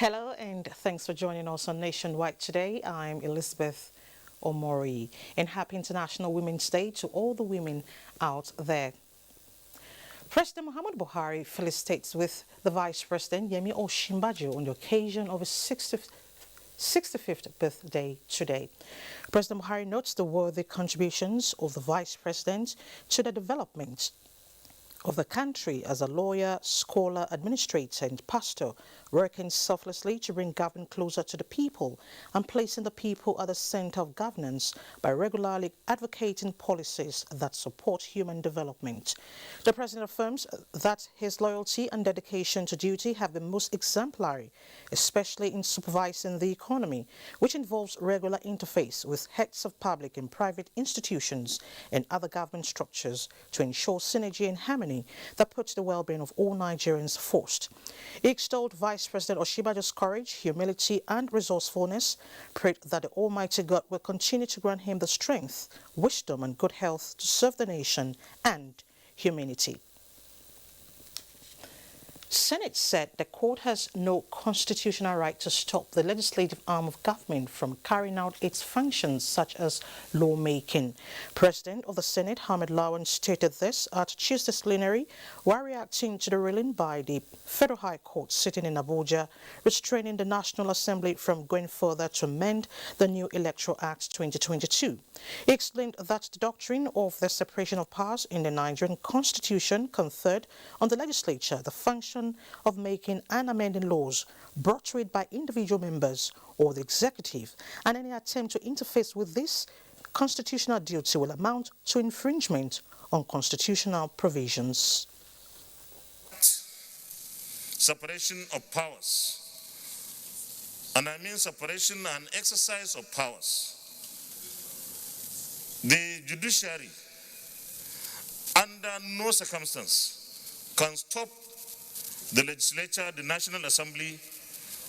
Hello and thanks for joining us on Nationwide today. I'm Elizabeth Omori, and happy International Women's Day to all the women out there. President Muhammadu Buhari felicitates with the Vice President Yemi Osinbajo on the occasion of his 65th birthday today. President Buhari notes the worthy contributions of the Vice President to the development of the country as a lawyer, scholar, administrator and pastor, working selflessly to bring government closer to the people and placing the people at the center of governance by regularly advocating policies that support human development. The President affirms that his loyalty and dedication to duty have been most exemplary, especially in supervising the economy, which involves regular interface with heads of public and private institutions and other government structures to ensure synergy and harmony that puts the well-being of all Nigerians first. He extolled Vice President Osinbajo's courage, humility and resourcefulness, prayed that the Almighty God will continue to grant him the strength, wisdom and good health to serve the nation and humanity. Senate said the court has no constitutional right to stop the legislative arm of government from carrying out its functions such as lawmaking. President of the Senate, Hamid Lawan, stated this at Tuesday's plenary while reacting to the ruling by the Federal High Court sitting in Abuja, restraining the National Assembly from going further to amend the new Electoral Act 2022. He explained that the doctrine of the separation of powers in the Nigerian Constitution conferred on the legislature the function of making and amending laws brought to it by individual members or the executive, and any attempt to interface with this constitutional duty will amount to infringement on constitutional provisions. Separation of powers, and I mean separation and exercise of powers. The judiciary, under no circumstance, can stop the legislature, the National Assembly,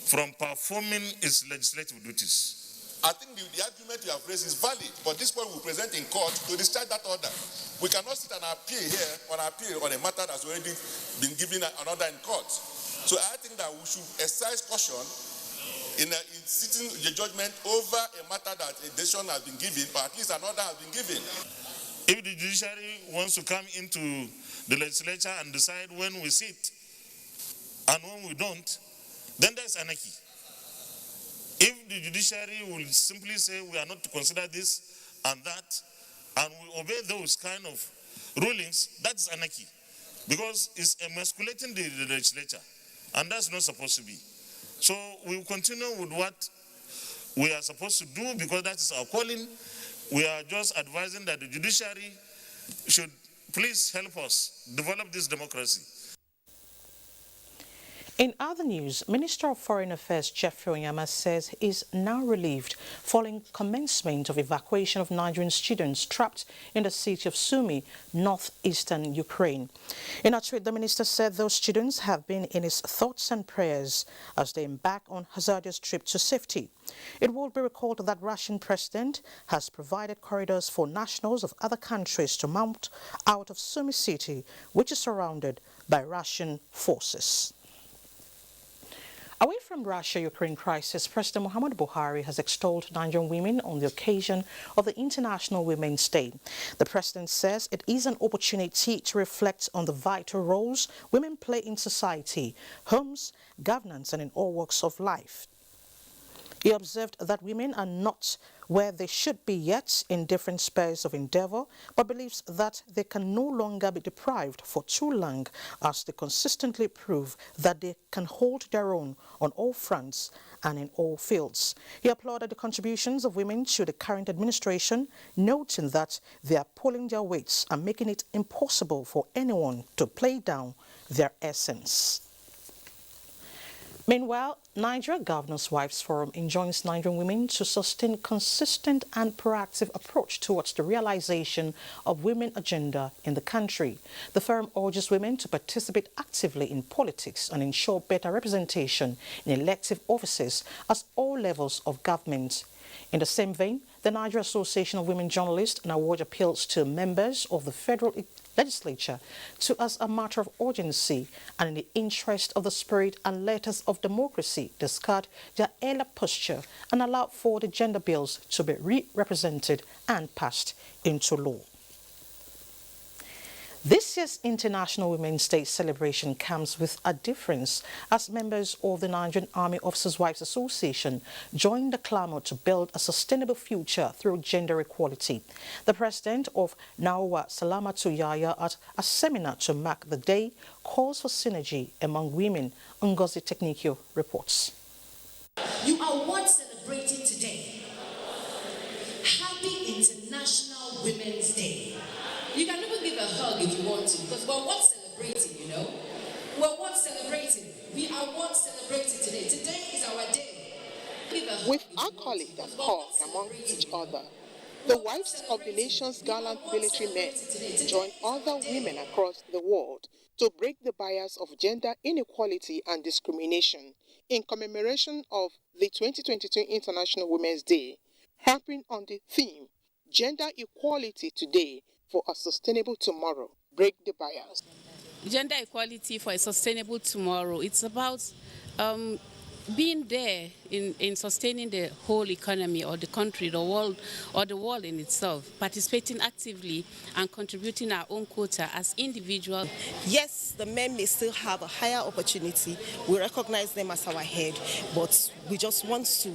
from performing its legislative duties. I think the argument you have raised is valid, but this one will present in court to discharge that order. We cannot sit and appeal here on a matter that's already been given an order in court. So I think that we should exercise caution in sitting the judgment over a matter that a decision has been given, or at least an order has been given. If the judiciary wants to come into the legislature and decide when we sit and when we don't, then there's anarchy. If the judiciary will simply say we are not to consider this and that, and we obey those kind of rulings, that's anarchy. Because it's emasculating the legislature, and that's not supposed to be. So we will continue with what we are supposed to do because that is our calling. We are just advising that the judiciary should please help us develop this democracy. In other news, Minister of Foreign Affairs Jeffrey Onyema says he is now relieved following commencement of evacuation of Nigerian students trapped in the city of Sumy, northeastern Ukraine. In a tweet, the minister said those students have been in his thoughts and prayers as they embark on hazardous trip to safety. It will be recalled that Russian president has provided corridors for nationals of other countries to mount out of Sumy city, which is surrounded by Russian forces. Away from Russia-Ukraine crisis, President Muhammadu Buhari has extolled Nigerian women on the occasion of the International Women's Day. The president says it is an opportunity to reflect on the vital roles women play in society, homes, governance, and in all walks of life. He observed that women are not where they should be yet in different spheres of endeavor, but believes that they can no longer be deprived for too long as they consistently prove that they can hold their own on all fronts and in all fields. He applauded the contributions of women to the current administration, noting that they are pulling their weights and making it impossible for anyone to play down their essence. Meanwhile, Nigeria Governor's Wives Forum enjoins Nigerian women to sustain consistent and proactive approach towards the realization of women agenda in the country. The forum urges women to participate actively in politics and ensure better representation in elective offices at all levels of government. In the same vein, the Nigeria Association of Women Journalists and Award appeals to members of the Federal legislature to, as a matter of urgency and in the interest of the spirit and letters of democracy, discard their earlier posture and allow for the gender bills to be re-represented and passed into law. This year's International Women's Day celebration comes with a difference as members of the Nigerian Army Officers' Wives Association joined the clamor to build a sustainable future through gender equality. The president of NIWA, Salamatu Yaya, at a seminar to mark the day, calls for synergy among women. Ngozi Teknikio reports. You are what celebrated today. Happy International Women's Day. You can even give a hug if you want to, because we're what celebrating, you know? We're what celebrating. We are what celebrating today. Today is our day. With accolade and hug among each other, the wives of the nation's gallant military men join other women across the world to break the bias of gender inequality and discrimination in commemoration of the 2022 International Women's Day, harping on the theme, Gender Equality Today for a Sustainable Tomorrow. Break the bias. Gender equality for a sustainable tomorrow. It's about being there in sustaining the whole economy or the country, the world, or the world in itself, participating actively and contributing our own quota as individuals. Yes, the men may still have a higher opportunity. We recognize them as our head, but we just want to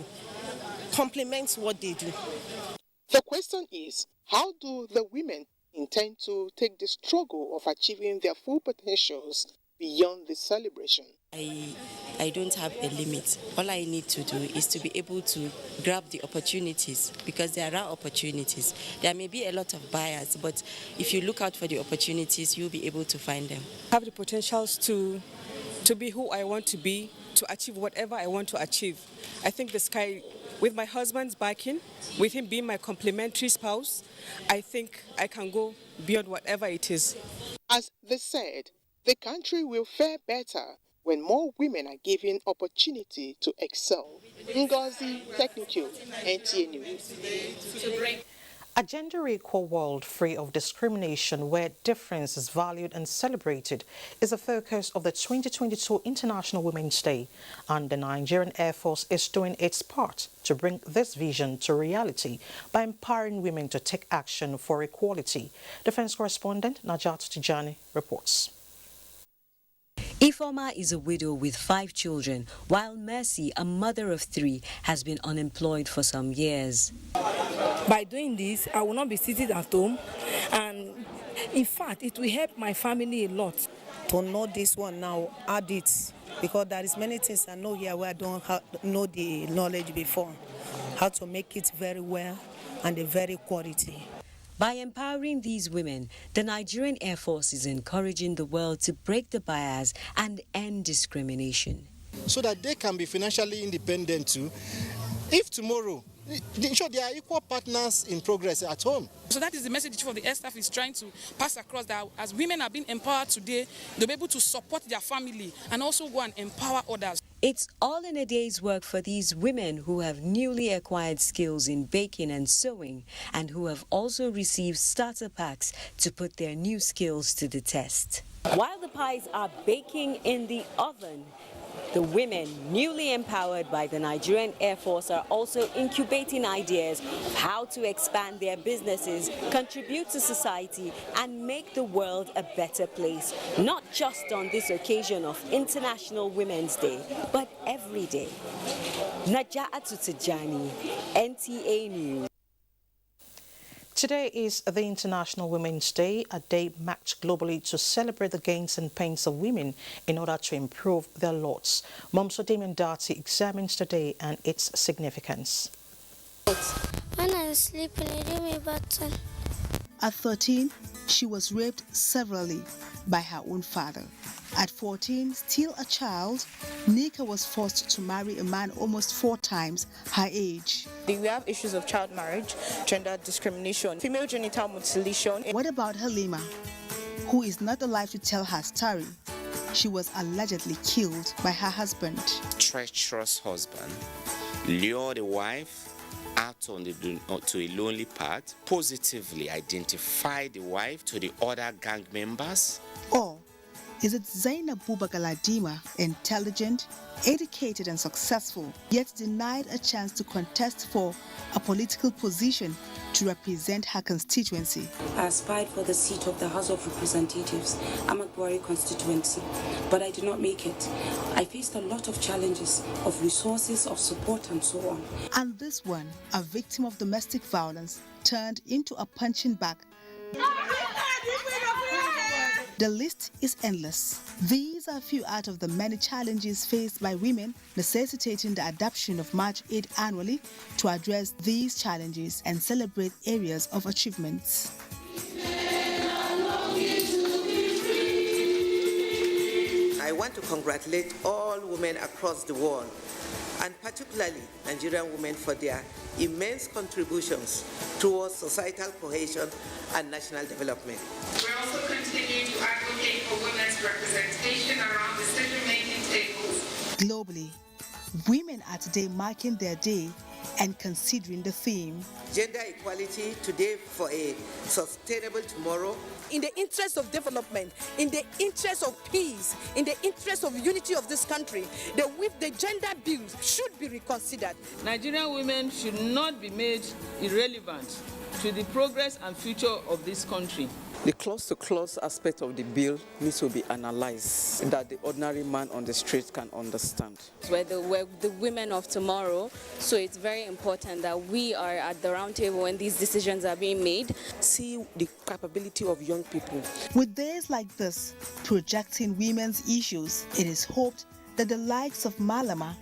complement what they do. The question is, how do the women intend to take the struggle of achieving their full potentials beyond the celebration? I don't have a limit. All I need to do is to be able to grab the opportunities, because there are opportunities. There may be a lot of bias, but if you look out for the opportunities, you'll be able to find them. I have the potentials to be who I want to be, to achieve whatever I want to achieve. I think the sky, with my husband's backing, with him being my complementary spouse, I think I can go beyond whatever it is. As they said, the country will fare better when more women are given opportunity to excel. Ngozi Teknikio, NTA News. A gender-equal world free of discrimination where difference is valued and celebrated is the focus of the 2022 International Women's Day, and the Nigerian Air Force is doing its part to bring this vision to reality by empowering women to take action for equality. Defense correspondent Najat Tijani reports. Ifoma is a widow with 5 children, while Mercy, a mother of 3, has been unemployed for some years. By doing this, I will not be sitting at home, and in fact, it will help my family a lot. To know this one now, add it, because there is many things I know here where I don't know the knowledge before. How to make it very well and a very quality. By empowering these women, the Nigerian Air Force is encouraging the world to break the bias and end discrimination. So that they can be financially independent too. If tomorrow, they are equal partners in progress at home. So that is the message the Chief of the Air Staff is trying to pass across, that as women are being empowered today, they'll be able to support their family and also go and empower others. It's all in a day's work for these women who have newly acquired skills in baking and sewing, and who have also received starter packs to put their new skills to the test. While the pies are baking in the oven, the women, newly empowered by the Nigerian Air Force, are also incubating ideas of how to expand their businesses, contribute to society, and make the world a better place, not just on this occasion of International Women's Day, but every day. Naja'atu Tijani, NTA News. Today is the International Women's Day, a day marked globally to celebrate the gains and pains of women in order to improve their lots. Momso Damien Darty examines the day and its significance. When I was sleeping, I did my button. At 13, she was raped severally by her own father. At 14, still a child, Nika was forced to marry a man almost 4 times her age. We have issues of child marriage, gender discrimination, female genital mutilation. What about Halima, who is not alive to tell her story? She was allegedly killed by her husband. Treacherous husband lured the wife out on to a lonely path, positively identify the wife to the other gang members? Or is it Zainab Galadima, intelligent, educated and successful, yet denied a chance to contest for a political position to represent her constituency? I aspired for the seat of the House of Representatives, Amakbari constituency, but I did not make it. I faced a lot of challenges of resources, of support and so on. And this one, a victim of domestic violence, turned into a punching bag. The list is endless. These are a few out of the many challenges faced by women, necessitating the adoption of March 8 annually to address these challenges and celebrate areas of achievements. I want to congratulate all women across the world, and particularly Nigerian women, for their immense contributions towards societal cohesion and national development. We also continue to advocate for women's representation around decision-making tables. Globally, women are today marking their day and considering the theme. Gender equality today for a sustainable tomorrow. In the interest of development, in the interest of peace, in the interest of unity of this country, the gender bills should be reconsidered. Nigerian women should not be made irrelevant to the progress and future of this country. The clause-to-clause aspect of the bill needs to be analyzed that the ordinary man on the street can understand. We're the women of tomorrow, so it's very important that we are at the round table when these decisions are being made. See the capability of young people. With days like this, projecting women's issues, it is hoped that the likes of Malama,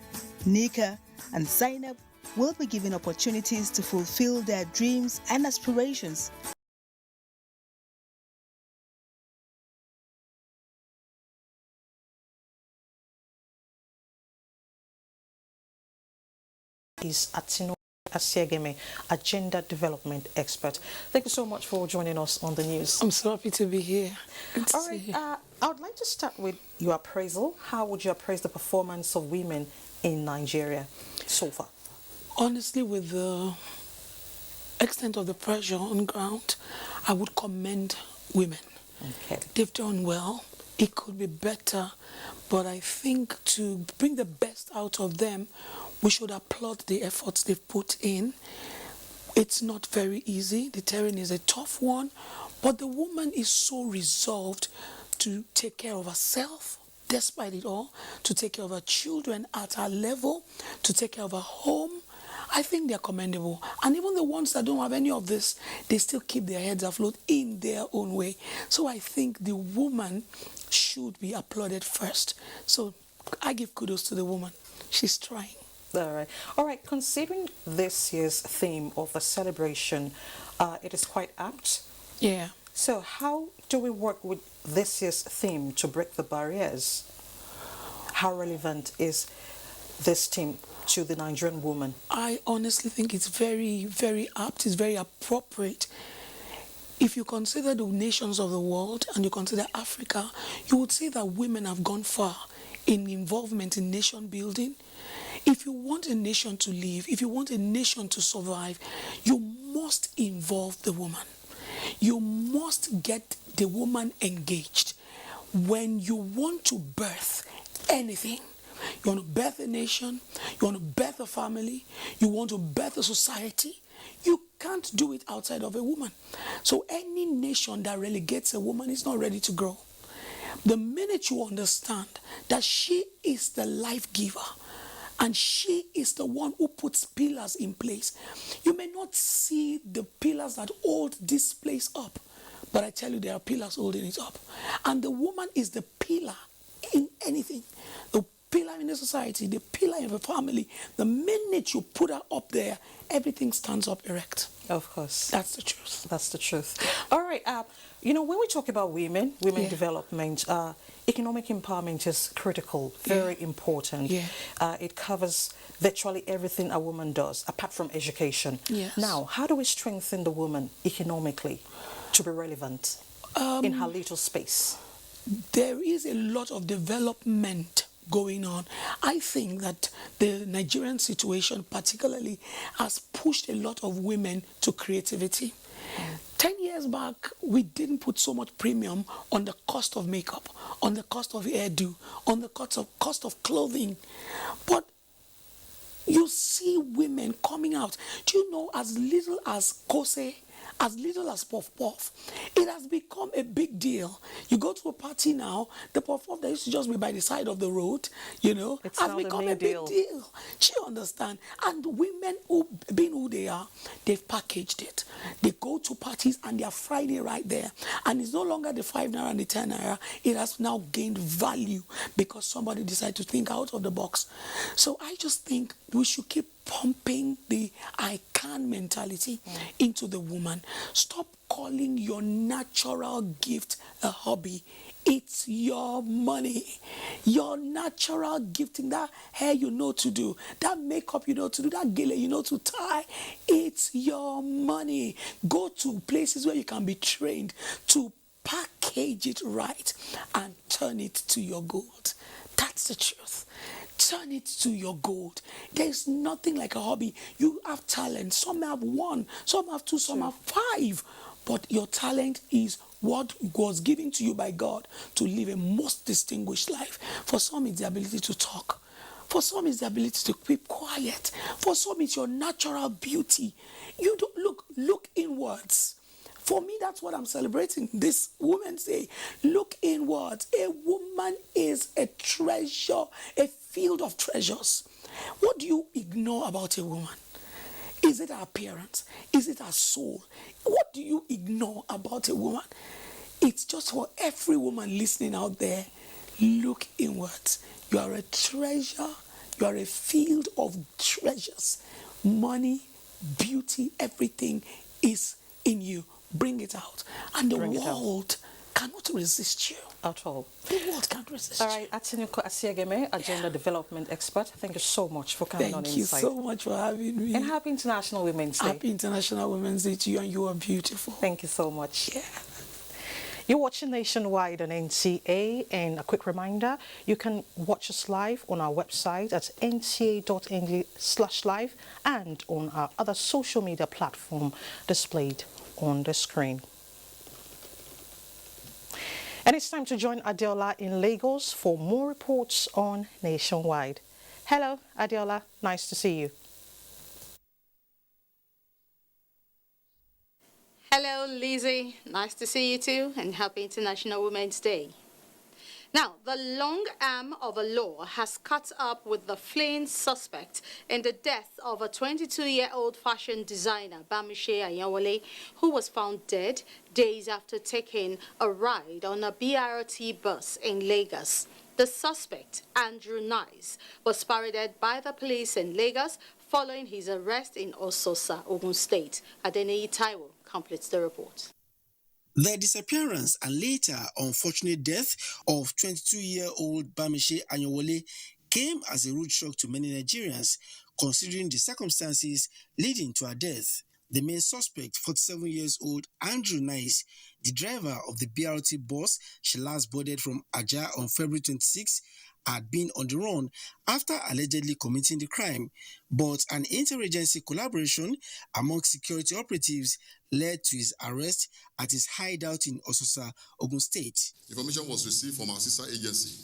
Nika, and Zainab will be given opportunities to fulfill their dreams and aspirations. Is Atino Asiegeme, a gender development expert. Thank you so much for joining us on the news. I'm so happy to be here. All right, I would like to start with your appraisal. How would you appraise the performance of women in Nigeria so far? Honestly, with the extent of the pressure on ground, I would commend women. Okay. They've done well. It could be better, but I think to bring the best out of them, we should applaud the efforts they've put in. It's not very easy. The terrain is a tough one, but the woman is so resolved to take care of herself, despite it all, to take care of her children at her level, to take care of her home. I think they're commendable. And even the ones that don't have any of this, they still keep their heads afloat in their own way. So I think the woman should be applauded first. So I give kudos to the woman. She's trying. All right. Considering this year's theme of the celebration, it is quite apt. Yeah. So how do we work with this year's theme to break the barriers? How relevant is this theme to the Nigerian woman? I honestly think it's very, very apt. It's very appropriate. If you consider the nations of the world and you consider Africa, you would say that women have gone far in involvement in nation building. If you want a nation to live, if you want a nation to survive, you must involve the woman. You must get the woman engaged. When you want to birth anything, you want to birth a nation, you want to birth a family, you want to birth a society, you can't do it outside of a woman. So any nation that relegates a woman is not ready to grow. The minute you understand that she is the life giver, and she is the one who puts pillars in place. You may not see the pillars that hold this place up, but I tell you there are pillars holding it up. And the woman is the pillar in anything. The pillar in the society, the pillar in the family. The minute you put her up there, everything stands up erect. Of course. That's the truth. That's the truth. All right. When we talk about women development, economic empowerment is critical, very important. Yeah. It covers virtually everything a woman does, apart from education. Yes. Now, how do we strengthen the woman economically to be relevant in her little space? There is a lot of development going on. I think that the Nigerian situation particularly has pushed a lot of women to creativity. 10 years back, we didn't put so much premium on the cost of makeup, on the cost of hairdo, on the cost of clothing. But you see women coming out. Do you know, as little as kose, as little as puff puff, it has become a big deal. You go to a party now, the puff puff that used to just be by the side of the road, It's has now the become new a big deal. deal. Do you understand? And women, who, being who they are, they've packaged it. They go to parties and they are Friday right there. And it's no longer the 5 naira and the 10 naira. It has now gained value because somebody decided to think out of the box. So I just think we should keep pumping the I can mentality into the woman. Stop calling your natural gift a hobby. It's your money. Your natural gifting, that hair you know to do, that makeup you know to do, that gele you know to tie, it's your money. Go to places where you can be trained to package it right and turn it to your gold. That's the truth. Turn it to your gold. There's nothing like a hobby. You have talent. Some have 1, some have 2, some have 5. But your talent is what was given to you by God to live a most distinguished life. For some, it's the ability to talk. For some, it's the ability to keep quiet. For some, it's your natural beauty. You don't look inwards. For me, that's what I'm celebrating this Women's Day. Look inwards. A woman is a treasure, a field of treasures. What do you ignore about a woman? Is it her appearance? Is it her soul? What do you ignore about a woman? It's just for every woman listening out there. Look inwards. You are a treasure. You are a field of treasures. Money, beauty, everything is in you. Bring it out. And the world cannot resist you. At all. The world can't resist you. All right, Atinuko Asiegeme, Agenda Development Expert, thank you so much for coming on Insight. Thank you so much for having me. And happy International Women's Day. Happy International Women's Day to you, and you are beautiful. Thank you so much. Yeah. You're watching Nationwide on NTA, and a quick reminder, you can watch us live on our website at nta.ng/live and on our other social media platform displayed on the screen. And it's time to join Adeola in Lagos for more reports on Nationwide. Hello, Adeola. Nice to see you. Hello, Lizzie. Nice to see you too, and happy International Women's Day. Now, the long arm of a law has caught up with the fleeing suspect in the death of a 22-year-old fashion designer, Bamishe Anyawole, who was found dead days after taking a ride on a BRT bus in Lagos. The suspect, Andrew Nice, was paraded by the police in Lagos following his arrest in Ososa, Ogun State. Adeneyi Taiwo completes the report. The disappearance and later unfortunate death of 22-year-old Bamishe Anyawole came as a rude shock to many Nigerians, considering the circumstances leading to her death. The main suspect, 47-year-old Andrew Nice, the driver of the BRT bus she last boarded from Abuja on February 26, had been on the run after allegedly committing the crime, but an interagency collaboration among security operatives led to his arrest at his hideout in Ososa, Ogun State. Information was received from our sister agency,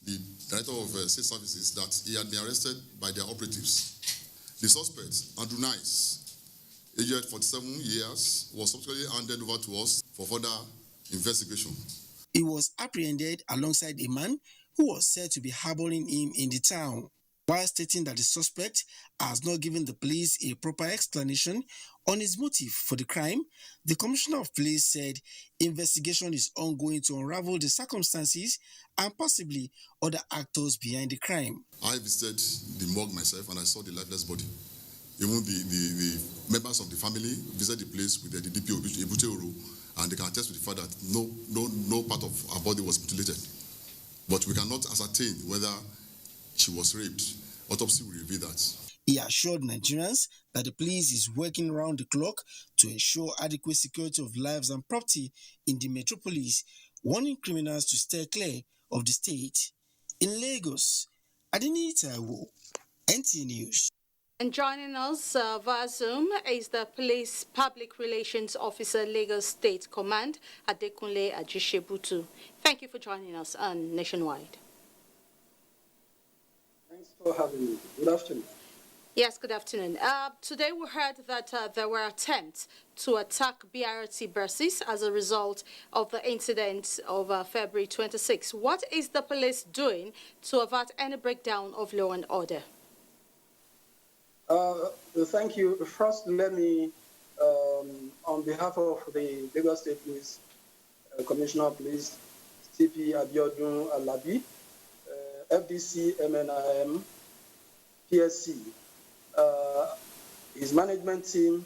the Director of State Services, that he had been arrested by their operatives. The suspect, Andrew Nice, aged 47 years, was subsequently handed over to us for further investigation. He was apprehended alongside a man who was said to be harboring him in the town. While stating that the suspect has not given the police a proper explanation on his motive for the crime, the Commissioner of Police said investigation is ongoing to unravel the circumstances and possibly other actors behind the crime. I visited the morgue myself and I saw the lifeless body. Even the members of the family visited the place with the DPO, and they can attest to the fact that no part of her body was mutilated. But we cannot ascertain whether she was raped. Autopsy will reveal that. He assured Nigerians that the police is working around the clock to ensure adequate security of lives and property in the metropolis, warning criminals to stay clear of the state. In Lagos, Adinita, NT News. And joining us via Zoom is the Police Public Relations Officer, Lagos State Command, Adekunle Ajishebutu. Thank you for joining us on Nationwide. Thanks for having me. Good afternoon. Yes, good afternoon. Today we heard that there were attempts to attack BRT buses as a result of the incident of February 26. What is the police doing to avert any breakdown of law and order? Thank you. First, let me, on behalf of the Lagos State Police, Commissioner of Police, CP Abiodun Alabi, FDC, MNIM, PSC, his management team,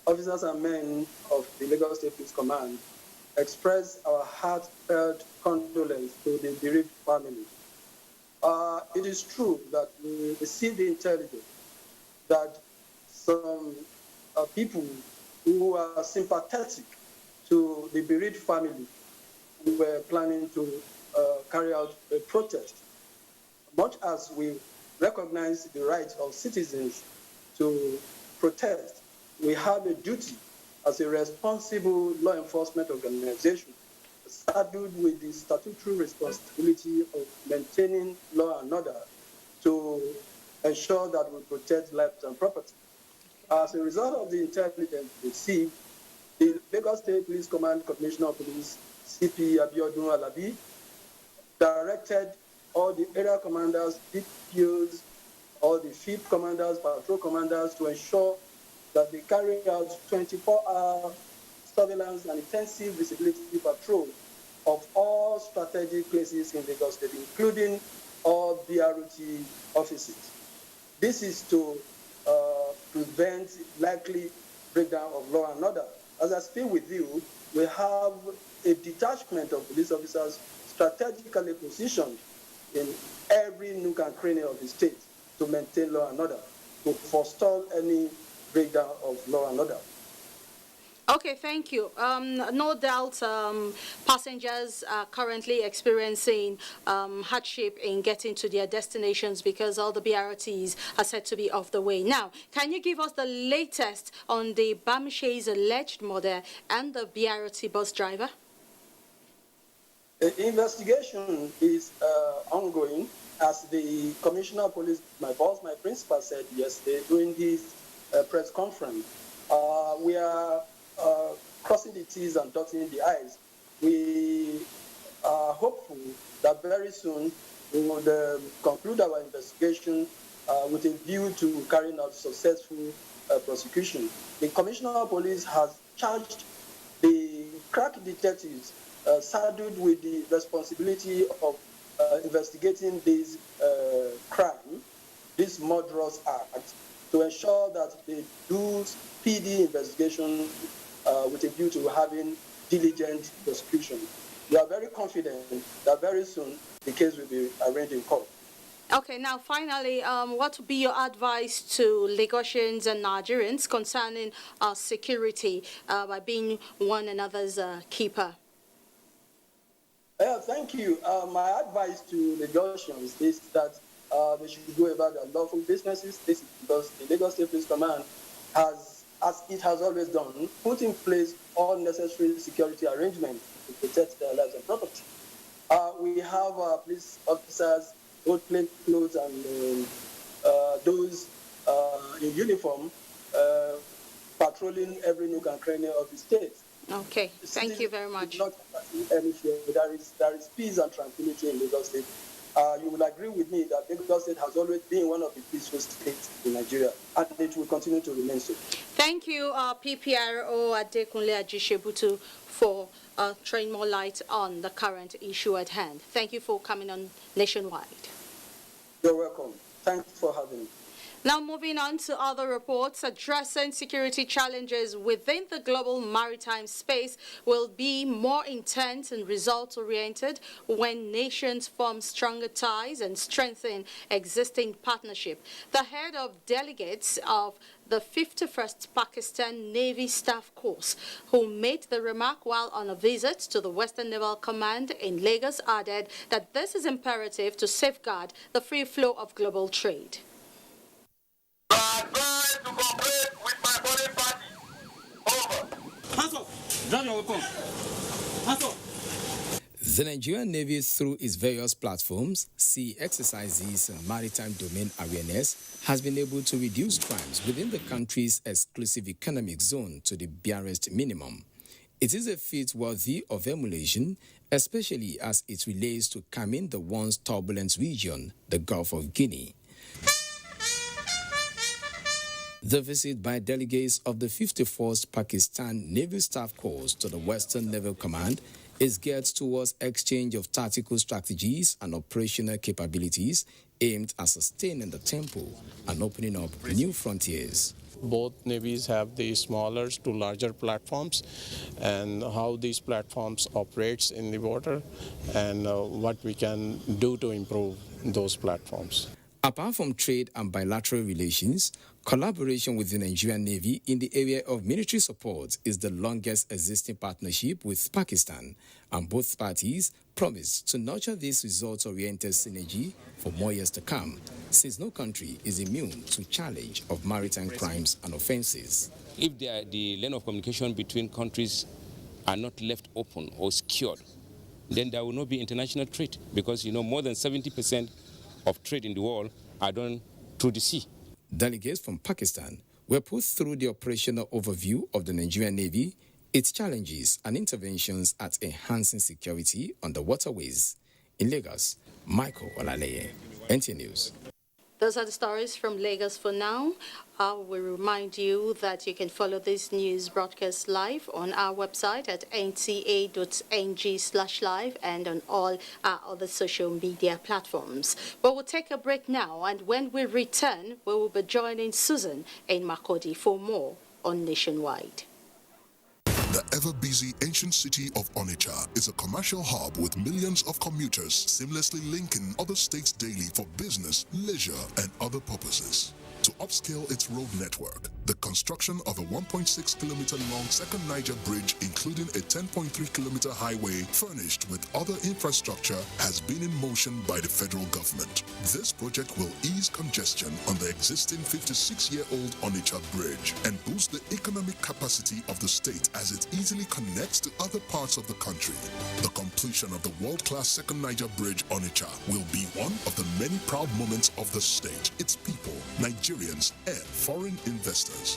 officers and men of the Lagos State Police Command, express our heartfelt condolence to the bereaved family. It is true that we received the intelligence that some people who are sympathetic to the bereaved family were planning to carry out a protest. Much as we recognize the right of citizens to protest, we have a duty as a responsible law enforcement organization saddled with the statutory responsibility of maintaining law and order to ensure that we protect lives and property. As a result of the intelligence received, the Lagos State Police Command Commissioner of Police, CP Abiodun Alabi, directed all the area commanders, DPOs, all the field commanders, patrol commanders to ensure that they carry out 24-hour surveillance and intensive visibility patrol of all strategic places in Lagos State, including all BRT offices. This is to prevent likely breakdown of law and order. As I speak with you, we have a detachment of police officers strategically positioned in every nook and cranny of the state to maintain law and order, to forestall any breakdown of law and order. Okay, thank you. No doubt passengers are currently experiencing hardship in getting to their destinations because all the BRTs are said to be off the way. Now, can you give us the latest on the Bamishe's alleged murder and the BRT bus driver? The investigation is ongoing. As the Commissioner of Police, my boss, my principal, said yesterday during this press conference, we are crossing the T's and dotting the I's. We are hopeful that very soon we will conclude our investigation with a view to carrying out successful prosecution. The Commissioner of Police has charged the crack detectives saddled with the responsibility of investigating this crime, this murderous act, to ensure that they do speedy investigation with a view to having diligent prosecution. We are very confident that very soon the case will be arraigned in court. Okay, now finally, what would be your advice to Lagosians and Nigerians concerning security by being one another's keeper? Thank you. My advice to Lagosians is that they should go about their lawful businesses. This is because the Lagos State Police Command has, as it has always done, put in place all necessary security arrangements to protect their lives and property. We have police officers, both plain clothes and those in uniform, patrolling every nook and cranny of the state. Okay, thank you very much. Not any fear. There is peace and tranquility in Lagos State. You will agree with me that Lagos State has always been one of the peaceful states in Nigeria, and it will continue to remain so. Thank you, PPRO Adekunle Ajishebutu, for throwing more light on the current issue at hand. Thank you for coming on Nationwide. You're welcome. Thanks for having me. Now moving on to other reports, addressing security challenges within the global maritime space will be more intense and result-oriented when nations form stronger ties and strengthen existing partnership. The head of delegates of the 51st Pakistan Navy Staff Course, who made the remark while on a visit to the Western Naval Command in Lagos, added that this is imperative to safeguard the free flow of global trade. To cooperate with my foreign party. Over. Hands up. Drop your weapon. Hands up. The Nigerian Navy, through its various platforms, sea exercises and maritime domain awareness, has been able to reduce crimes within the country's exclusive economic zone to the barest minimum. It is a feat worthy of emulation, especially as it relates to calming the once turbulent region, the Gulf of Guinea. The visit by delegates of the 51st Pakistan Navy Staff Course to the Western Naval Command is geared towards exchange of tactical strategies and operational capabilities aimed at sustaining the tempo and opening up new frontiers. Both navies have the smaller to larger platforms, and how these platforms operates in the water and what we can do to improve those platforms. Apart from trade and bilateral relations, collaboration with the Nigerian Navy in the area of military support is the longest existing partnership with Pakistan, and both parties promised to nurture this results-oriented synergy for more years to come, since no country is immune to challenge of maritime crimes and offenses. If the line of communication between countries are not left open or secured, then there will not be international trade, because more than 70% of trade in the world are done through the sea. Delegates from Pakistan were put through the operational overview of the Nigerian Navy, its challenges and interventions at enhancing security on the waterways. In Lagos, Michael Olaleye, NT News. Those are the stories from Lagos for now. I will remind you that you can follow this news broadcast live on our website at nta.ng/live and on all our other social media platforms. But we'll take a break now, and when we return, we will be joining Susan in Makurdi for more on Nationwide. The ever-busy ancient city of Onitsha is a commercial hub with millions of commuters seamlessly linking other states daily for business, leisure, and other purposes. To upscale its road network, the construction of a 1.6-kilometer-long second Niger bridge, including a 10.3-kilometer highway furnished with other infrastructure, has been in motion by the federal government. This project will ease congestion on the existing 56-year-old Onitsha bridge and boost the economic capacity of the state as it easily connects to other parts of the country. The completion of the world-class second Niger bridge Onitsha will be one of the many proud moments of the state, its people, Nigerians, and foreign investors.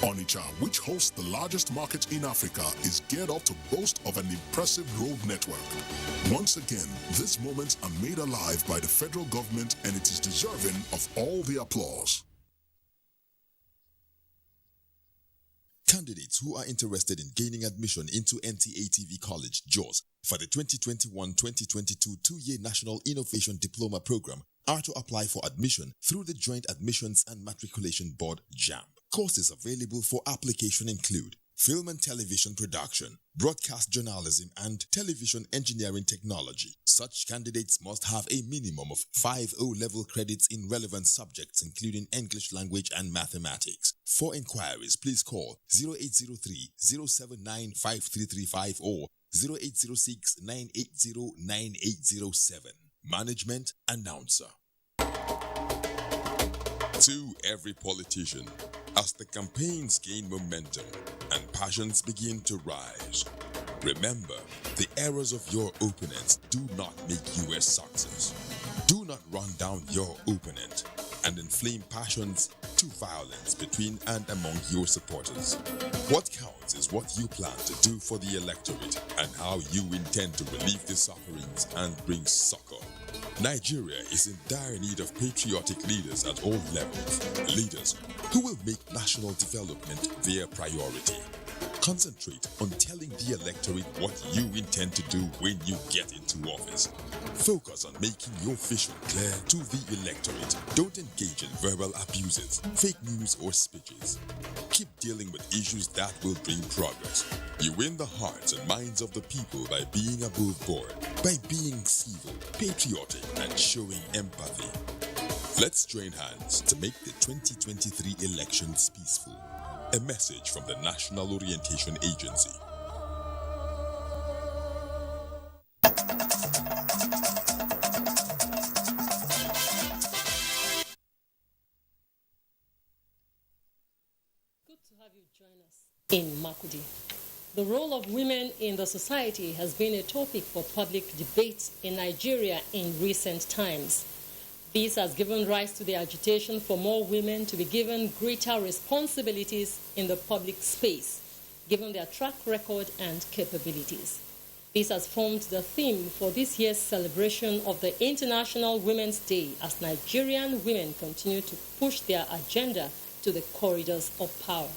Onitsha, which hosts the largest market in Africa, is geared up to boast of an impressive road network. Once again, these moments are made alive by the federal government, and it is deserving of all the applause. Candidates who are interested in gaining admission into NTA-TV College, JOS, for the 2021-2022 two-year National Innovation Diploma Program are to apply for admission through the Joint Admissions and Matriculation Board, JAMB. Courses available for application include film and television production, broadcast journalism, and television engineering technology. Such candidates must have a minimum of 5 O-level credits in relevant subjects, including English language and mathematics. For inquiries, please call 0803-079-5335 or 0806-980-9807. Management Announcer. To every politician, as the campaigns gain momentum and passions begin to rise, remember, the errors of your opponents do not make you a success. Do not run down your opponent and inflame passions to violence between and among your supporters. What counts is what you plan to do for the electorate and how you intend to relieve the sufferings and bring succor. Nigeria is in dire need of patriotic leaders at all levels, leaders who will make national development their priority. Concentrate on telling the electorate what you intend to do when you get into office. Focus on making your vision clear to the electorate. Don't engage in verbal abuses, fake news, or speeches. Keep dealing with issues that will bring progress. You win the hearts and minds of the people by being above board, by being civil, patriotic, and showing empathy. Let's join hands to make the 2023 elections peaceful. A message from the National Orientation Agency. Good to have you join us in Makudi. The role of women in the society has been a topic for public debate in Nigeria in recent times. This has given rise to the agitation for more women to be given greater responsibilities in the public space, given their track record and capabilities. This has formed the theme for this year's celebration of the International Women's Day as Nigerian women continue to push their agenda to the corridors of power.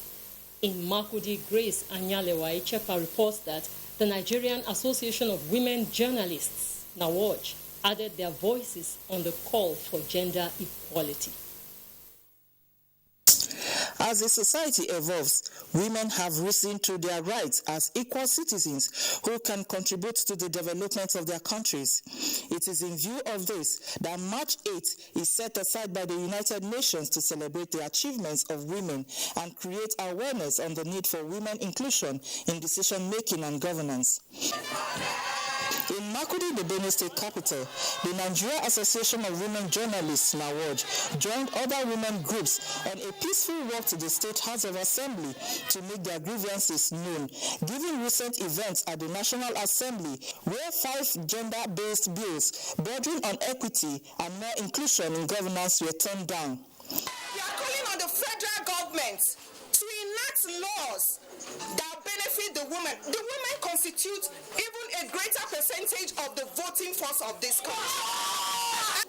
In Makudi, Grace Anyalewa Ichepa reports that the Nigerian Association of Women Journalists, NIWA, added their voices on the call for gender equality. As the society evolves, women have risen to their rights as equal citizens who can contribute to the development of their countries. It is in view of this that March 8 is set aside by the United Nations to celebrate the achievements of women and create awareness on the need for women inclusion in decision-making and governance. In Makudi, the Benue State capital, the Nigerian Association of Women Journalists, NIWA, joined other women groups on a peaceful walk to the State House of Assembly to make their grievances known, given recent events at the National Assembly where 5 gender-based bills bordering on equity and more inclusion in governance were turned down. We are calling on the federal government to enact laws that benefit the women. The women constitute even a greater percentage of the voting force of this country.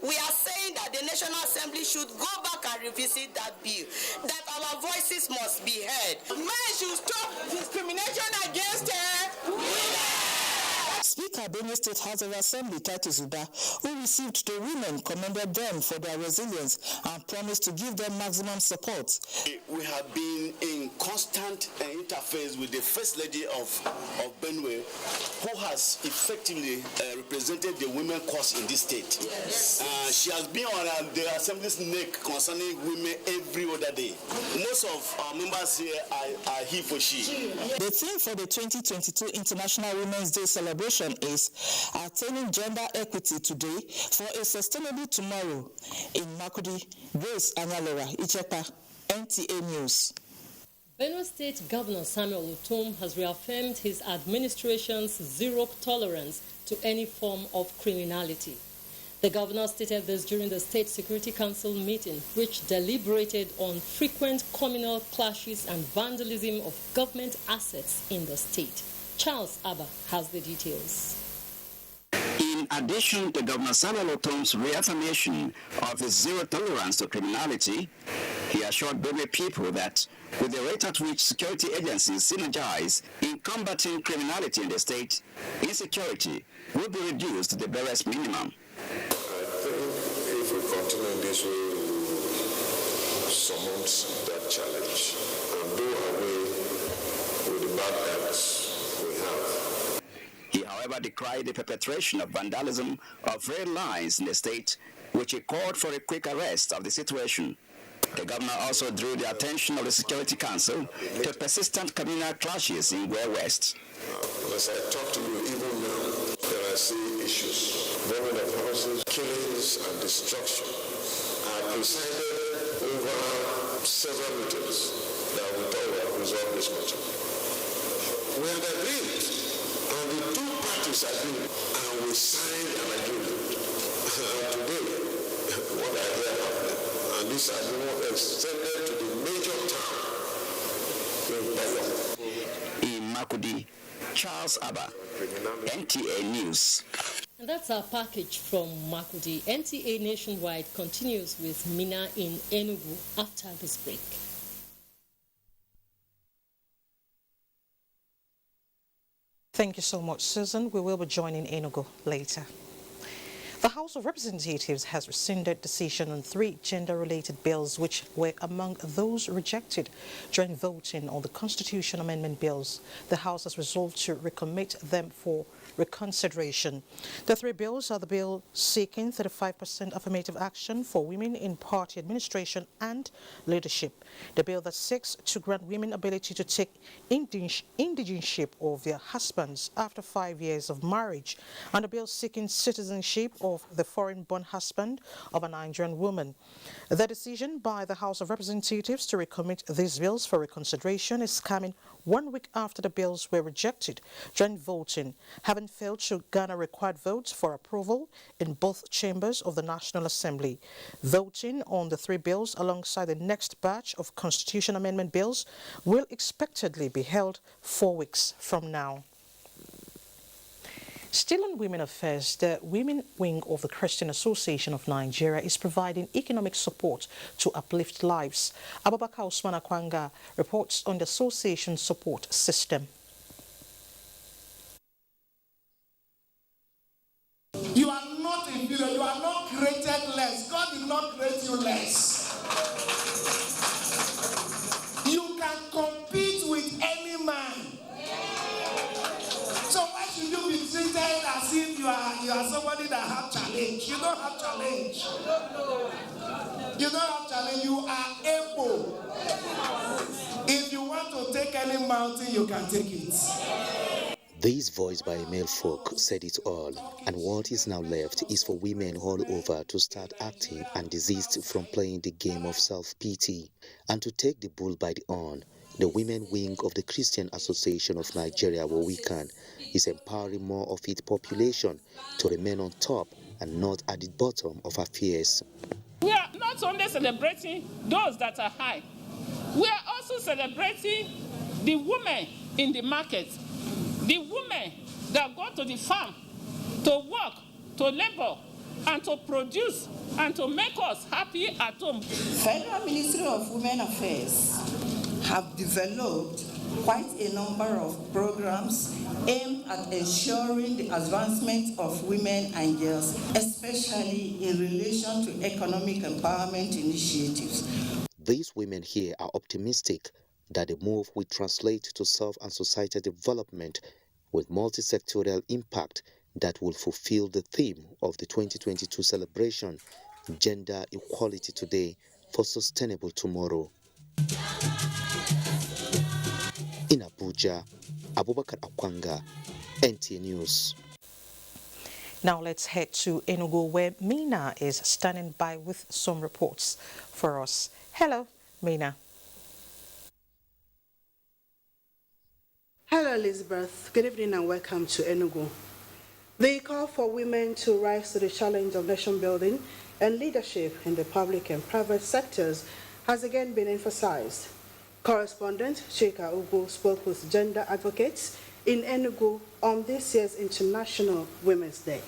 We are saying that the National Assembly should go back and revisit that bill, that our voices must be heard. Men should stop discrimination against women. Speaker Benue State House of Assembly Titus Uba, who received the women, commended them for their resilience and promised to give them maximum support. We have been in constant interface with the First Lady of Benue, who has effectively represented the women cause in this state. Yes. She has been on the Assembly's neck concerning women every other day. Most of our members here are he for she. The theme for the 2022 International Women's Day celebration is attaining gender equity today for a sustainable tomorrow. In Makudi, Grace Anyalewa Ichepa, NTA News. Benue State Governor Samuel Utom has reaffirmed his administration's zero tolerance to any form of criminality. The governor stated this during the State Security Council meeting, which deliberated on frequent communal clashes and vandalism of government assets in the state. Charles Abba has the details. In addition to Governor Samuel Utom's reaffirmation of his zero tolerance to criminality, he assured Benue people that with the rate at which security agencies synergize in combating criminality in the state, insecurity will be reduced to the barest minimum. I think if we continue this way, we will surmount that challenge and do away with the bad acts we have. He, however, decried the perpetration of vandalism of rail lines in the state, which he called for a quick arrest of the situation. The governor also drew the attention of the Security Council to persistent communal clashes in Gwe West. As I talk to you even now, there are still issues. Burning of houses, killings and destruction. I presided over several meetings that we thought would resolve this matter. We had agreed, and the two parties agreed, and we signed an agreement. And today, what I hear happening, and this agreement extended to the major town in Makudi. Charles Abba, NTA News. And that's our package from Makudi. NTA Nationwide continues with Mina in Enugu after this break. Thank you so much, Susan. We will be joining Enugu later. The House of Representatives has rescinded decision on 3 gender-related bills which were among those rejected during voting on the Constitution Amendment bills. The House has resolved to recommit them for reconsideration. The 3 bills are the bill seeking 35% affirmative action for women in party administration and leadership, the bill that seeks to grant women ability to take indigenship of their husbands after 5 years of marriage, and the bill seeking citizenship of the foreign-born husband of a Nigerian woman. The decision by the House of Representatives to recommit these bills for reconsideration is coming 1 week after the bills were rejected during voting, having failed to garner required votes for approval in both chambers of the National Assembly. Voting on the 3 bills alongside the next batch of Constitution Amendment bills will expectedly be held 4 weeks from now. Still on women affairs, the women wing of the Christian Association of Nigeria is providing economic support to uplift lives. Abubakar Usman Akwanga reports on the association support system. You are not inferior, you are not created less. God did not create you less. You can compete with any man. So why should you be treated as if you are somebody that have challenge? You don't have challenge. You don't have challenge. You are able. If you want to take any mountain, you can take it. This voice by a male folk said it all, and what is now left is for women all over to start acting and desist from playing the game of self-pity and to take the bull by the horn. The women wing of the Christian Association of Nigeria, WOWICAN, is empowering more of its population to remain on top and not at the bottom of affairs. We are not only celebrating those that are high, we are also celebrating the women in the market, the women that go to the farm to work, to labor, and to produce, and to make us happy at home. Federal Ministry of Women Affairs have developed quite a number of programs aimed at ensuring the advancement of women and girls, especially in relation to economic empowerment initiatives. These women here are optimistic that the move will translate to self and societal development with multi-sectorial impact that will fulfill the theme of the 2022 celebration, Gender Equality Today for Sustainable Tomorrow. In Abuja, Abubakar Akwanga, NTA News. Now let's head to Enugu, where Mina is standing by with some reports for us. Hello, Mina. Hello, Elizabeth. Good evening and welcome to Enugu. The call for women to rise to the challenge of nation building and leadership in the public and private sectors has again been emphasized. Correspondent Chika Ugu spoke with gender advocates in Enugu on this year's International Women's Day.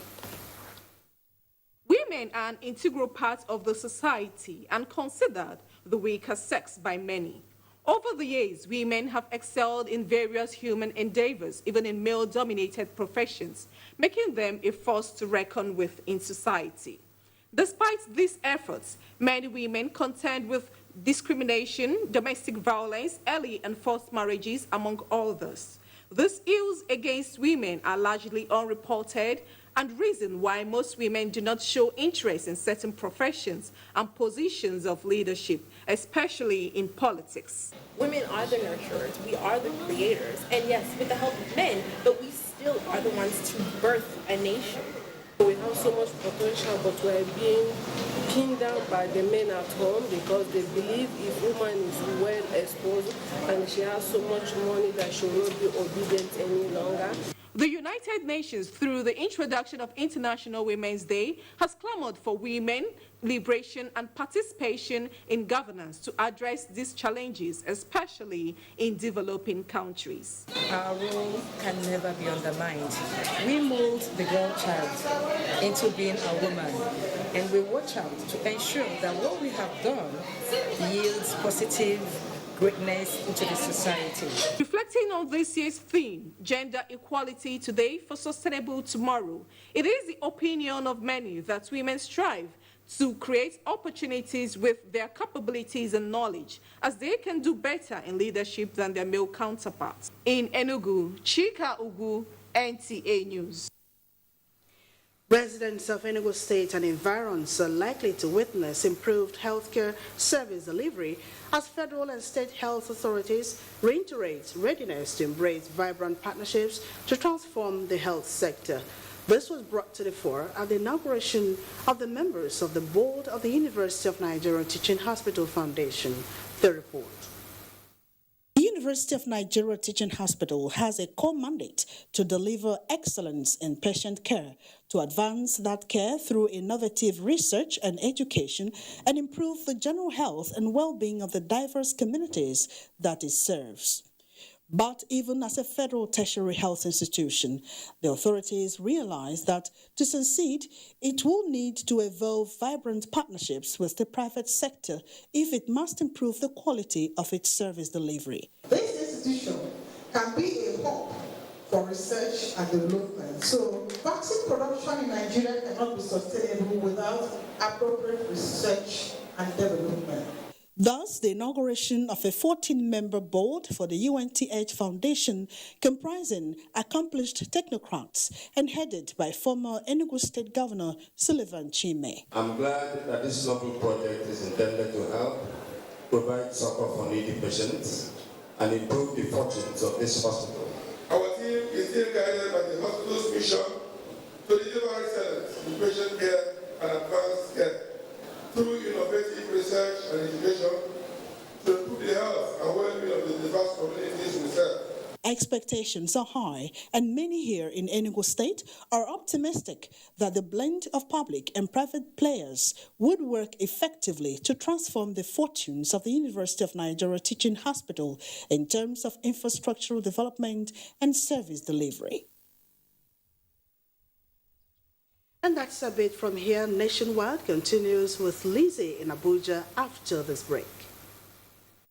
Women are an integral part of the society and considered the weaker sex by many. Over the years, women have excelled in various human endeavors, even in male-dominated professions, making them a force to reckon with in society. Despite these efforts, many women contend with discrimination, domestic violence, early and forced marriages, among others. These ills against women are largely unreported and reason why most women do not show interest in certain professions and positions of leadership, especially in politics. Women are the nurturers, we are the creators, and yes, with the help of men, but we still are the ones to birth a nation. We have so much potential, but we're being pinned down by the men at home because they believe if woman is well exposed and she has so much money that she will not be obedient any longer. The United Nations, through the introduction of International Women's Day, has clamored for women liberation and participation in governance to address these challenges, especially in developing countries. Our role can never be undermined. We mold the girl child into being a woman, and we watch out to ensure that what we have done yields positive greatness into the society. Reflecting on this year's theme, Gender Equality Today for Sustainable Tomorrow, it is the opinion of many that women strive to create opportunities with their capabilities and knowledge, as they can do better in leadership than their male counterparts. In Enugu, Chika Ugu, NTA News. Residents of Enugu State and environs are likely to witness improved healthcare service delivery as federal and state health authorities reiterate readiness to embrace vibrant partnerships to transform the health sector. This was brought to the fore at the inauguration of the members of the board of the University of Nigeria Teaching Hospital Foundation. The report. The University of Nigeria Teaching Hospital has a core mandate to deliver excellence in patient care, to advance that care through innovative research and education, and improve the general health and well-being of the diverse communities that it serves. But even as a federal tertiary health institution, the authorities realize that to succeed, it will need to evolve vibrant partnerships with the private sector if it must improve the quality of its service delivery. This institution can be a hub for research and development. So vaccine production in Nigeria cannot be sustainable without appropriate research and development. Thus, the inauguration of a 14-member board for the UNTH Foundation, comprising accomplished technocrats and headed by former Enugu State Governor Sullivan Chime. I'm glad that this novel project is intended to help provide support for needy patients and improve the fortunes of this hospital. Our team is still guided by the hospital's mission to deliver excellence in patient care and advanced care through innovative research and education to improve the health and well-being of the diverse communities we serve. Expectations are high, and many here in Enugu State are optimistic that the blend of public and private players would work effectively to transform the fortunes of the University of Nigeria Teaching Hospital in terms of infrastructural development and service delivery. And that's a bit from here. Nationwide continues with Lizzie in Abuja after this break.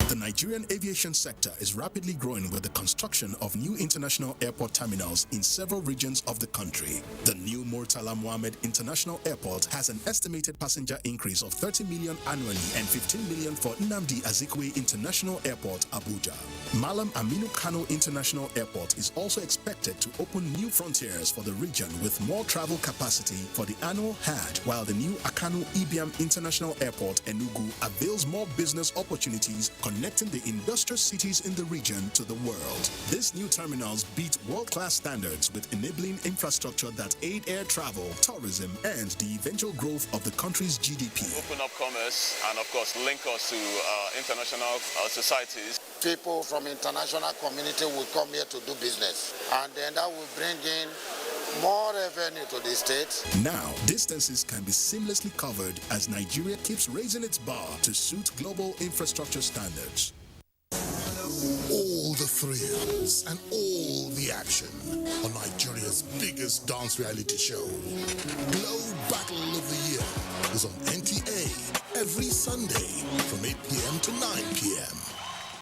The Nigerian aviation sector is rapidly growing with the construction of new international airport terminals in several regions of the country. The new Murtala Mohammed International Airport has an estimated passenger increase of 30 million annually and 15 million for Nnamdi Azikiwe International Airport, Abuja. Malam Aminu Kano International Airport is also expected to open new frontiers for the region with more travel capacity for the annual Hajj, while the new Akanu Ibiam International Airport, Enugu, avails more business opportunities connecting the industrial cities in the region to the world. These new terminals beat world-class standards with enabling infrastructure that aid air travel, tourism, and the eventual growth of the country's GDP. Open up commerce and, of course, link us to international societies. People from international community will come here to do business, and then that will bring in more revenue to the state. Now, distances can be seamlessly covered as Nigeria keeps raising its bar to suit global infrastructure standards. All the thrills and all the action on Nigeria's biggest dance reality show. Glow Battle of the Year is on NTA every Sunday from 8 p.m. to 9 p.m.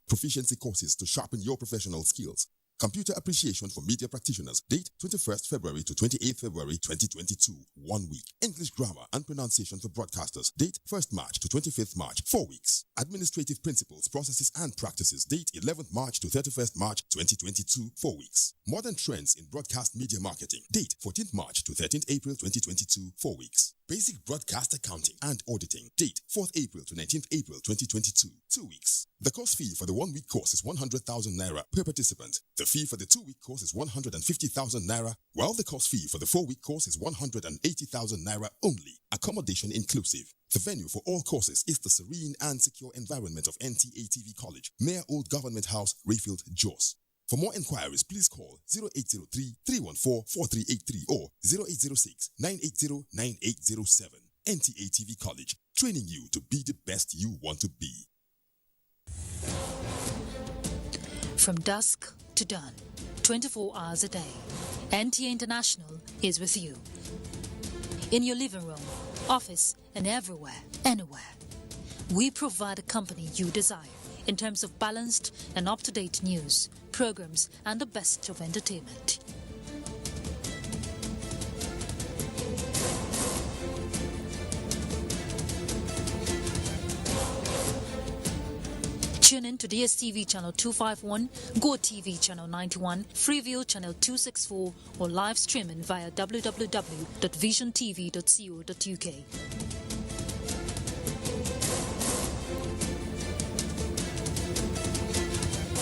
Proficiency courses to sharpen your professional skills. Computer appreciation for media practitioners. Date 21st February to 28th February 2022. 1 week. English grammar and pronunciation for broadcasters. Date 1st March to 25th March. 4 weeks. Administrative principles, processes and practices. Date 11th March to 31st March 2022. 4 weeks. Modern trends in broadcast media marketing. Date 14th March to 13th April 2022. 4 weeks. Basic broadcast accounting and auditing. Date 4th April to 19th April 2022. 2 weeks. The course fee for the 1 week course is 100,000 naira per participant. The fee for the 2 week course is 150,000 naira, while the course fee for the 4 week course is 180,000 naira only. Accommodation inclusive. The venue for all courses is the serene and secure environment of NTA TV College, near Old Government House, Rayfield, Jos. For more inquiries, please call 0803-314-4383 or 0806-980-9807. NTA TV College, training you to be the best you want to be. From dusk to dawn, 24 hours a day, NTA International is with you. In your living room, office, and everywhere, anywhere. we provide a company you desire in terms of balanced and up-to-date news, programs, and the best of entertainment. Tune in to DSTV channel 251, GoTV channel 91, Freeview channel 264, or live streaming via www.visiontv.co.uk.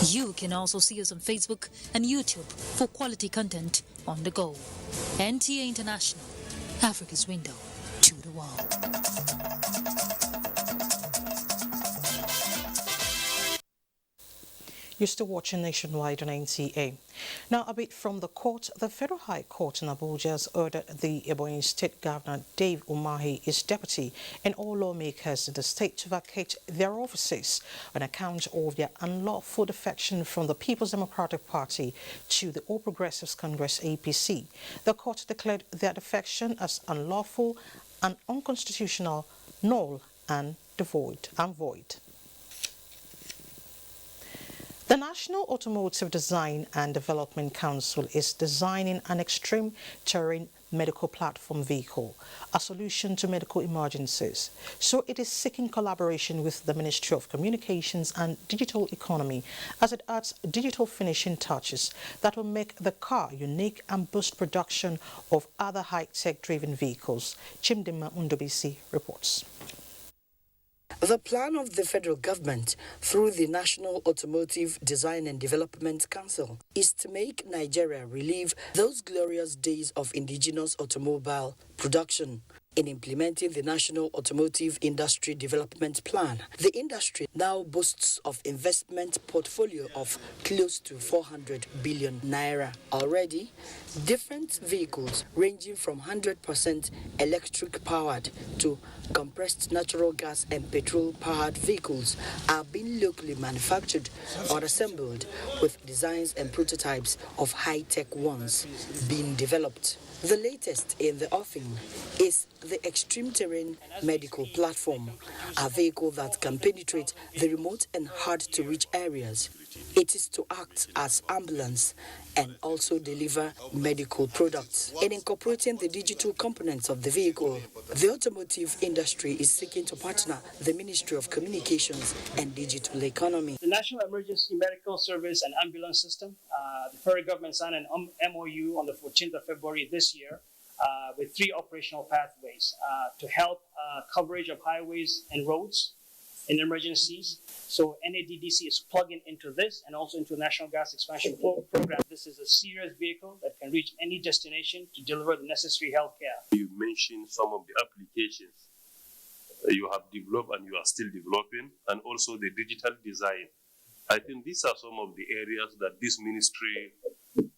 You can also see us on Facebook and YouTube for quality content on the go. NTA International, Africa's window to the world. You're still watching Nationwide on NTA. Now, a bit from the court, the Federal High Court in Abuja has ordered the Ebonyi State Governor Dave Umahi, his deputy, and all lawmakers in the state to vacate their offices on account of their unlawful defection from the People's Democratic Party to the All Progressives Congress APC. The court declared their defection as unlawful and unconstitutional, null and void. The National Automotive Design and Development Council is designing an extreme terrain medical platform vehicle, a solution to medical emergencies. So it is seeking collaboration with the Ministry of Communications and Digital Economy as it adds digital finishing touches that will make the car unique and boost production of other high-tech driven vehicles. Chimdima Undobisi reports. The plan of the federal government through the National Automotive Design and Development Council is to make Nigeria relive those glorious days of indigenous automobile production. In implementing the National Automotive Industry Development Plan, the industry now boasts of investment portfolio of close to 400 billion naira. Already, different vehicles ranging from 100% electric powered to compressed natural gas and petrol powered vehicles are being locally manufactured or assembled, with designs and prototypes of high-tech ones being developed. The latest in the offing is the Extreme Terrain Medical Platform, a vehicle that can penetrate the remote and hard-to-reach areas. It is to act as ambulance and also deliver medical products. In incorporating the digital components of the vehicle, the automotive industry is seeking to partner the Ministry of Communications and Digital Economy. The National Emergency Medical Service and Ambulance System, the federal government signed an MOU on the 14th of February this year with 3 operational pathways to help coverage of highways and roads in emergencies. So NADDC is plugging into this and also into the National Gas Expansion Program. This is a serious vehicle that can reach any destination to deliver the necessary health care. You mentioned some of the applications you have developed and you are still developing, and also the digital design. I think these are some of the areas that this ministry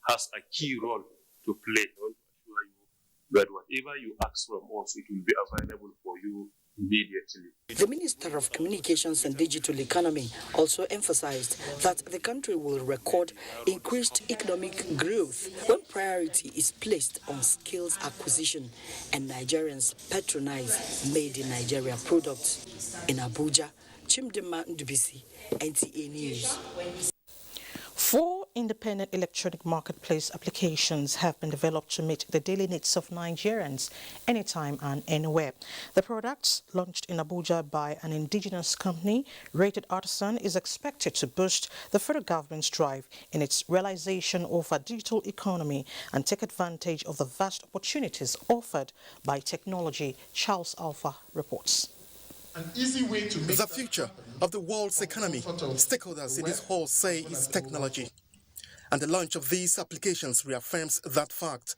has a key role to play. I want to assure you that whatever you ask from us, it will be available for you immediately. The Minister of Communications and Digital Economy also emphasized that the country will record increased economic growth when priority is placed on skills acquisition and Nigerians patronize made in Nigeria products. In Abuja, Chimdima Ndubisi, NTA News. 4 independent electronic marketplace applications have been developed to meet the daily needs of Nigerians anytime and anywhere. The products, launched in Abuja by an indigenous company, Rated Artisan, is expected to boost the federal government's drive in its realization of a digital economy and take advantage of the vast opportunities offered by technology. Charles Alpha reports. An easy way to make the future of the world's economy, stakeholders in this hall say, is technology. And the launch of these applications reaffirms that fact.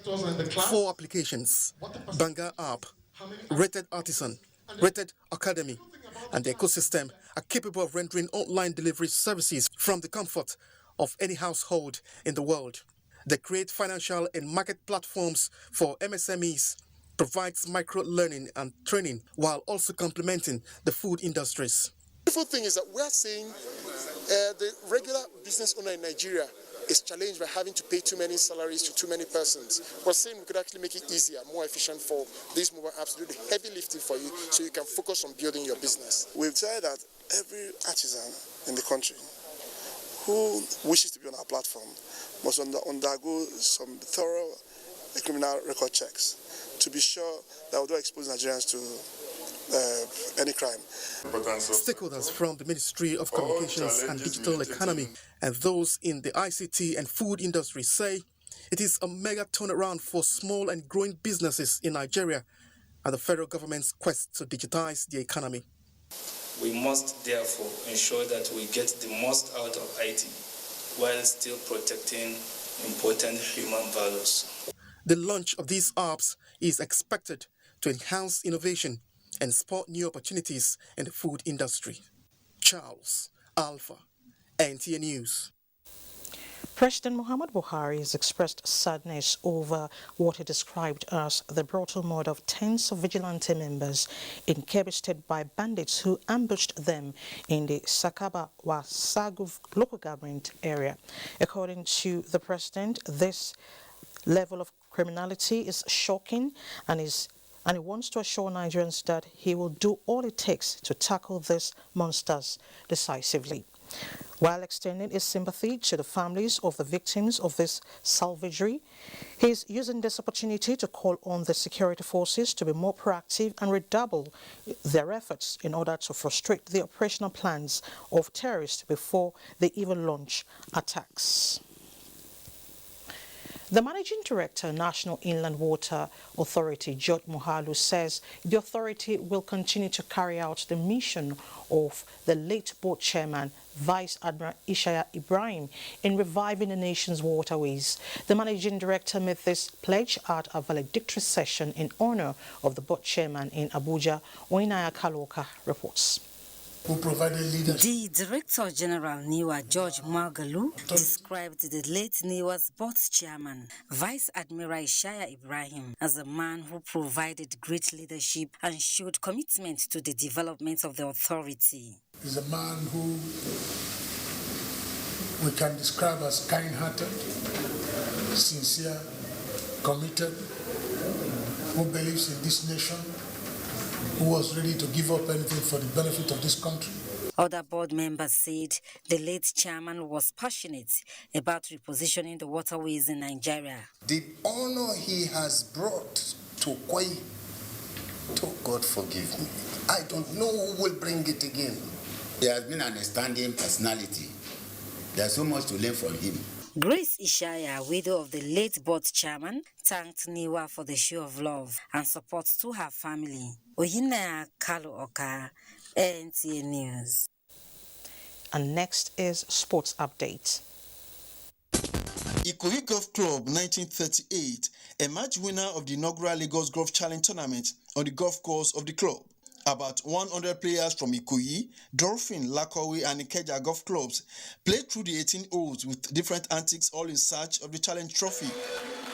4 applications: Banga App, Rated Artisan, Rated Academy, and the ecosystem are capable of rendering online delivery services from the comfort of any household in the world. They create financial and market platforms for MSMEs, provides micro-learning and training while also complementing the food industries. The beautiful thing is that we're seeing the regular business owner in Nigeria is challenged by having to pay too many salaries to too many persons. We're saying we could actually make it easier, more efficient for these mobile apps to do the heavy lifting for you so you can focus on building your business. We've said that every artisan in the country who wishes to be on our platform must undergo some thorough criminal record checks to be sure that we don't expose Nigerians to any crime. Stakeholders from the Ministry of Communications and Digital Economy and those in the ICT and food industry say it is a mega turnaround for small and growing businesses in Nigeria and the federal government's quest to digitize the economy. We must therefore ensure that we get the most out of IT while still protecting important human values. The launch of these apps is expected to enhance innovation and spur new opportunities in the food industry. Charles Alpha, NTA News. President Muhammad Buhari has expressed sadness over what he described as the brutal murder of tens of vigilante members in Kebbi State by bandits who ambushed them in the Sakaba-Wasagu local government area. According to the president, this level of criminality is shocking and he wants to assure Nigerians that he will do all it takes to tackle these monsters decisively. While extending his sympathy to the families of the victims of this salvagery, he is using this opportunity to call on the security forces to be more proactive and redouble their efforts in order to frustrate the operational plans of terrorists before they even launch attacks. The Managing Director, National Inland Water Authority, George Muhalu, says the authority will continue to carry out the mission of the late board chairman, Vice Admiral Ishaya Ibrahim, in reviving the nation's waterways. The Managing Director made this pledge at a valedictory session in honor of the board chairman in Abuja. Oinaya Kaloka reports. Who provided leadership. The Director General NIWA, George Magalu, described the late NIWA's board chairman, Vice Admiral Ishaya Ibrahim, as a man who provided great leadership and showed commitment to the development of the authority. He's a man who we can describe as kind-hearted, sincere, committed, who believes in this nation, who was ready to give up anything for the benefit of this country. Other board members said the late chairman was passionate about repositioning the waterways in Nigeria. The honor he has brought to Kwai, God forgive me, I don't know who will bring it again. He has been an outstanding personality. There's so much to learn from him. Grace Ishaya, widow of the late board chairman, thanked NIWA for the show of love and support to her family. Oyinaya Kalu Oka, NTA News. And next is sports update. Ikoyi Golf Club 1938 emerged winner of the inaugural Lagos Golf Challenge Tournament on the golf course of the club. About 100 players from Ikoyi, Dolphin, Lakowe and Ikeja golf clubs played through the 18 holes with different antics, all in search of the challenge trophy.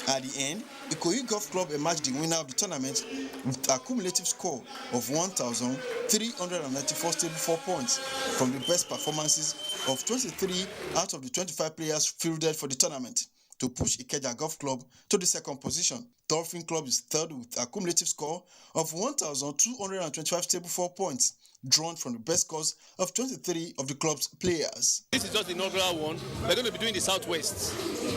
At the end, Ikoyi Golf Club emerged the winner of the tournament with a cumulative score of 1,394 stable 4 points from the best performances of 23 out of the 25 players fielded for the tournament to push Ikeja Golf Club to the second position. Dolphin Club is third with a cumulative score of 1,225 stable 4 points, drawn from the best scores of 23 of the club's players. This is just the inaugural one. We're going to be doing the Southwest.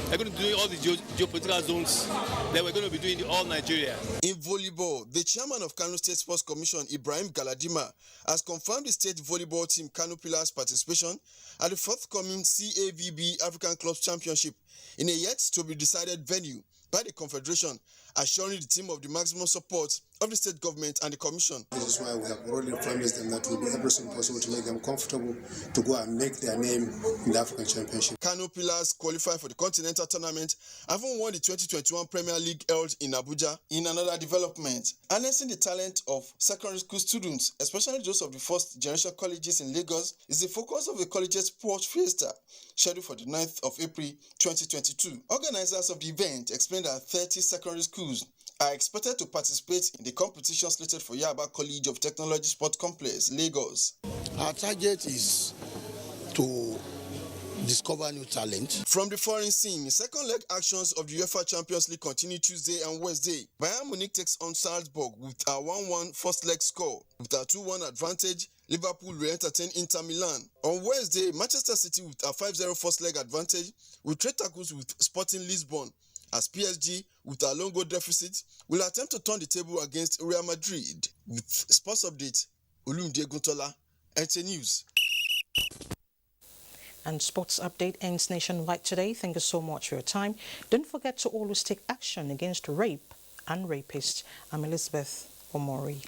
We're going to be doing all the geopolitical zones. Then we're going to be doing all Nigeria. In volleyball, the chairman of Kano State Sports Commission, Ibrahim Galadima, has confirmed the state volleyball team Kano Pillars' participation at the forthcoming CAVB African Clubs Championship in a yet-to-be-decided venue by the Confederation, assuring the team of the maximum support of the state government and the commission. This is why we have already promised them that we'll do everything possible to make them comfortable to go and make their name in the African Championship. Kano Pillars qualified for the Continental Tournament, having won the 2021 Premier League held in Abuja. In another development, harnessing the talent of secondary school students, especially those of the first generation colleges in Lagos, is the focus of the college's sports fiesta, scheduled for the 9th of April 2022. Organizers of the event explained that 30 secondary schools are expected to participate in the competition slated for Yaba College of Technology Sport Complex, Lagos. Our target is to discover new talent. From the foreign scene, second leg actions of the UEFA Champions League continue Tuesday and Wednesday. Bayern Munich takes on Salzburg with a 1-1 first leg score. With a 2-1 advantage, Liverpool will entertain Inter Milan. On Wednesday, Manchester City with a 5-0 first leg advantage will trade tackles with Sporting Lisbon, as PSG, with a long goal deficit, will attempt to turn the table against Real Madrid. With sports update, Olumide Guntola, NT News. And sports update ends nationwide today. Thank you so much for your time. Don't forget to always take action against rape and rapists. I'm Elizabeth Omori.